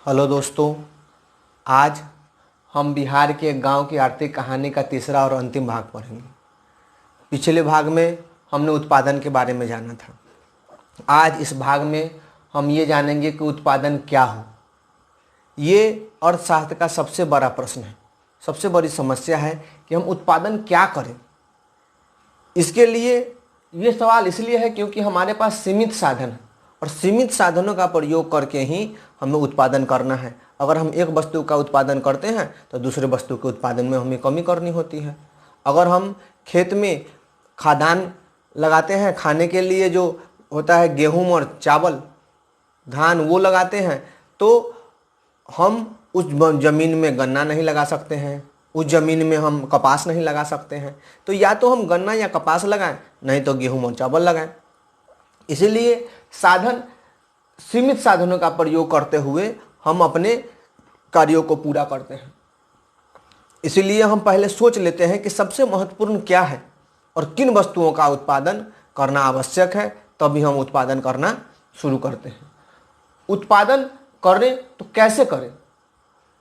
Hello दोस्तों, आज हम बिहार के एक गांव की आर्थिक कहानी का तीसरा और अंतिम भाग पढ़ेंगे। पिछले भाग में हमने उत्पादन के बारे में जाना था। आज इस भाग में हम ये जानेंगे कि उत्पादन क्या हो। ये अर्थशास्त्र का सबसे बड़ा प्रश्न है, सबसे बड़ी समस्या है कि हम उत्पादन क्या करें। इसके लिए ये सवाल इसलिए है क्योंकि हमारे पास सीमित साधन है और सीमित साधनों का प्रयोग करके ही हमें उत्पादन करना है। अगर हम एक वस्तु का उत्पादन करते हैं तो दूसरे वस्तु के उत्पादन में हमें कमी करनी होती है। अगर हम खेत में खाद्यान्न लगाते हैं, खाने के लिए जो होता है गेहूं और चावल धान वो लगाते हैं, तो हम उस ज़मीन में गन्ना नहीं लगा सकते हैं, उस ज़मीन में हम कपास नहीं लगा सकते हैं। तो या तो हम गन्ना या कपास लगाएं, नहीं तो गेहूं और चावल लगाएं। इसीलिए सीमित साधनों का प्रयोग करते हुए हम अपने कार्यों को पूरा करते हैं। इसीलिए हम पहले सोच लेते हैं कि सबसे महत्वपूर्ण क्या है और किन वस्तुओं का उत्पादन करना आवश्यक है, तभी हम उत्पादन करना शुरू करते हैं। उत्पादन करें तो कैसे करें?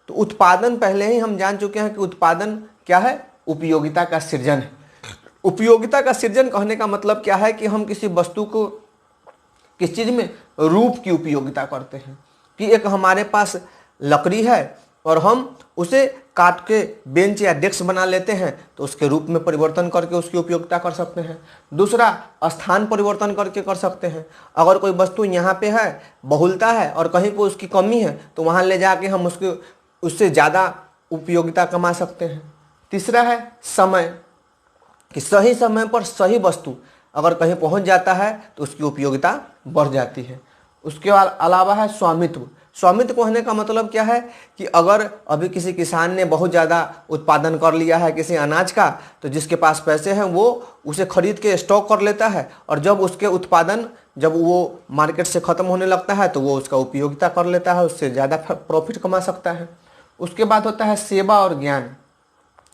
तो उत्पादन पहले ही हम जान चुके हैं कि उत्पादन क्या है, उपयोगिता का सृजन है। उपयोगिता का सृजन कहने का मतलब क्या है कि हम किसी वस्तु को किस चीज़ में रूप की उपयोगिता करते हैं। कि एक हमारे पास लकड़ी है और हम उसे काट के बेंच या डेस्क बना लेते हैं, तो उसके रूप में परिवर्तन करके उसकी उपयोगिता कर सकते हैं। दूसरा, स्थान परिवर्तन करके कर सकते हैं। अगर कोई वस्तु यहाँ पे है, बहुलता है और कहीं पर उसकी कमी है, तो वहाँ ले जाके हम उससे ज़्यादा उपयोगिता कमा सकते हैं। तीसरा है समय, कि सही समय पर सही वस्तु अगर कहीं पहुंच जाता है तो उसकी उपयोगिता बढ़ जाती है। उसके अलावा है स्वामित्व। स्वामित्व कहने का मतलब क्या है कि अगर अभी किसी किसान ने बहुत ज़्यादा उत्पादन कर लिया है किसी अनाज का, तो जिसके पास पैसे हैं वो उसे खरीद के स्टॉक कर लेता है, और जब उसके उत्पादन जब वो मार्केट से ख़त्म होने लगता है तो वो उसका उपयोगिता कर लेता है, उससे ज़्यादा प्रॉफिट कमा सकता है। उसके बाद होता है सेवा और ज्ञान।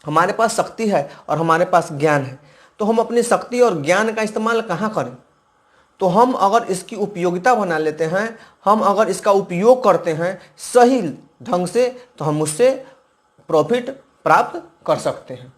हमारे पास शक्ति है और हमारे पास ज्ञान है, तो हम अपनी शक्ति और ज्ञान का इस्तेमाल कहाँ करें? तो हम अगर इसकी उपयोगिता बना लेते हैं, हम अगर इसका उपयोग करते हैं सही ढंग से, तो हम उससे प्रॉफिट प्राप्त कर सकते हैं।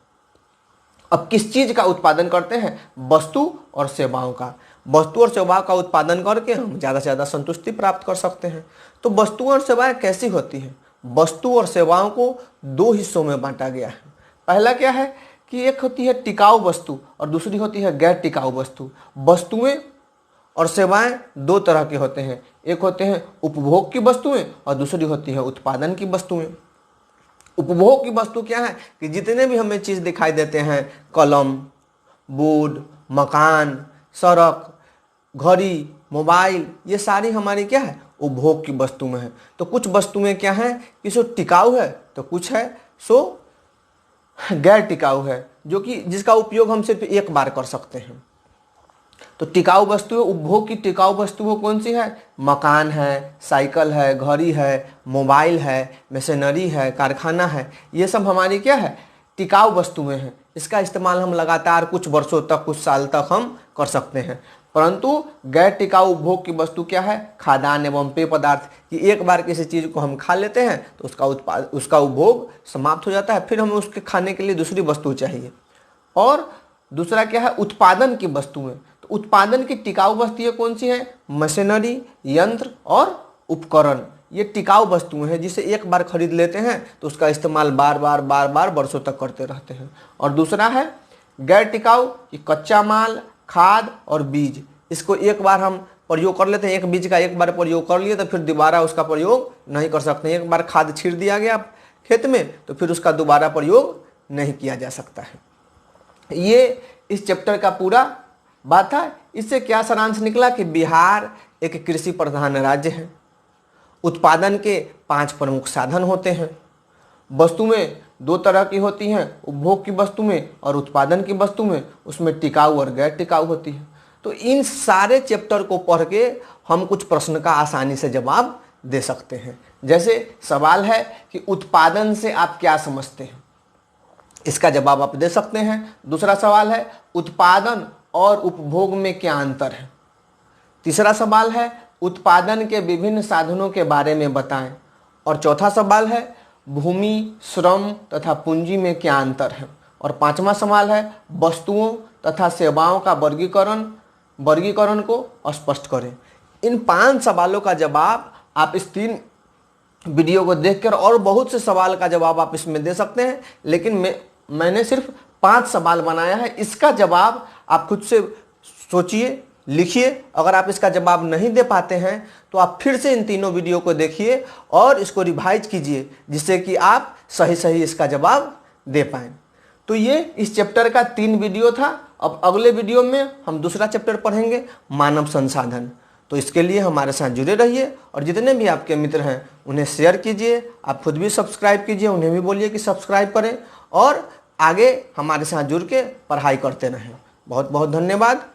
अब किस चीज़ का उत्पादन करते हैं? वस्तु और सेवाओं का। वस्तु और सेवाओं का उत्पादन करके हम ज़्यादा से ज़्यादा संतुष्टि प्राप्त कर सकते हैं। तो वस्तु और सेवाएं कैसी होती हैं? वस्तु और सेवाओं को दो हिस्सों में बांटा गया है। पहला क्या है कि एक होती है टिकाऊ वस्तु और दूसरी होती है गैर टिकाऊ वस्तु। वस्तुएं और सेवाएं दो तरह के होते हैं, एक होते हैं उपभोग की वस्तुएं और दूसरी होती है उत्पादन की वस्तुएं। उपभोग की वस्तु क्या है कि जितने भी हमें चीज़ दिखाई देते हैं, कलम, बोर्ड, मकान, सड़क, घड़ी, मोबाइल, ये सारी हमारी क्या है, उपभोग की वस्तुएं हैं। तो कुछ वस्तुएं क्या हैं कि सो टिकाऊ है, तो कुछ है सो गैर टिकाऊ है, जो कि जिसका उपयोग हम सिर्फ एक बार कर सकते हैं। तो टिकाऊ वस्तुएं, उपभोग की टिकाऊ वस्तुएं कौन सी है? मकान है, साइकिल है, घड़ी है, मोबाइल है, मशीनरी है, कारखाना है। ये सब हमारी क्या है, टिकाऊ वस्तुएं हैं। इसका इस्तेमाल हम लगातार कुछ वर्षों तक, कुछ साल तक हम कर सकते हैं। परंतु गैर टिकाऊ उपभोग की वस्तु क्या है? खाद्यान्न एवं पेय पदार्थ। कि एक बार किसी चीज़ को हम खा लेते हैं तो उसका उपभोग समाप्त हो जाता है, फिर हमें उसके खाने के लिए दूसरी वस्तु चाहिए। और दूसरा क्या है? उत्पादन की वस्तुएं। तो उत्पादन की टिकाऊ वस्तुएं कौन सी हैं? मशीनरी, यंत्र और उपकरण। ये टिकाऊ वस्तुएं हैं जिसे एक बार खरीद लेते हैं तो उसका इस्तेमाल बार बार वर्षों तक करते रहते हैं। और दूसरा है गैर टिकाऊ, कि कच्चा माल, खाद और बीज। इसको एक बार हम प्रयोग कर लेते हैं, एक बीज का एक बार प्रयोग कर लिए तो फिर दोबारा उसका प्रयोग नहीं कर सकते। एक बार खाद छीड़ दिया गया खेत में तो फिर उसका दोबारा प्रयोग नहीं किया जा सकता है। ये इस चैप्टर का पूरा बात था। इससे क्या सारांश निकला कि बिहार एक कृषि प्रधान राज्य है। उत्पादन के 5 प्रमुख साधन होते हैं। वस्तुएं दो तरह की होती हैं, उपभोग की वस्तुएं और उत्पादन की वस्तुएं। उसमें टिकाऊ और गैर टिकाऊ होती है। तो इन सारे चैप्टर को पढ़ के हम कुछ प्रश्न का आसानी से जवाब दे सकते हैं। जैसे सवाल है कि उत्पादन से आप क्या समझते हैं, इसका जवाब आप दे सकते हैं। दूसरा सवाल है उत्पादन और उपभोग में क्या अंतर है। तीसरा सवाल है उत्पादन के विभिन्न साधनों के बारे में बताएं। और चौथा सवाल है भूमि, श्रम तथा पूंजी में क्या अंतर है। और पांचवा सवाल है वस्तुओं तथा सेवाओं का वर्गीकरण को स्पष्ट करें। इन 5 सवालों का जवाब आप इस 3 वीडियो को देखकर, और बहुत से सवाल का जवाब आप इसमें दे सकते हैं, लेकिन मैंने सिर्फ 5 सवाल बनाया है। इसका जवाब आप खुद से सोचिए, लिखिए। अगर आप इसका जवाब नहीं दे पाते हैं तो आप फिर से इन तीनों वीडियो को देखिए और इसको रिवाइज कीजिए, जिससे कि आप सही सही इसका जवाब दे पाएँ। तो ये इस चैप्टर का 3 वीडियो था। अब अगले वीडियो में हम दूसरा चैप्टर पढ़ेंगे, मानव संसाधन। तो इसके लिए हमारे साथ जुड़े रहिए और जितने भी आपके मित्र हैं उन्हें शेयर कीजिए। आप खुद भी सब्सक्राइब कीजिए, उन्हें भी बोलिए कि सब्सक्राइब करें और आगे हमारे साथ जुड़ के पढ़ाई करते रहें। बहुत बहुत धन्यवाद।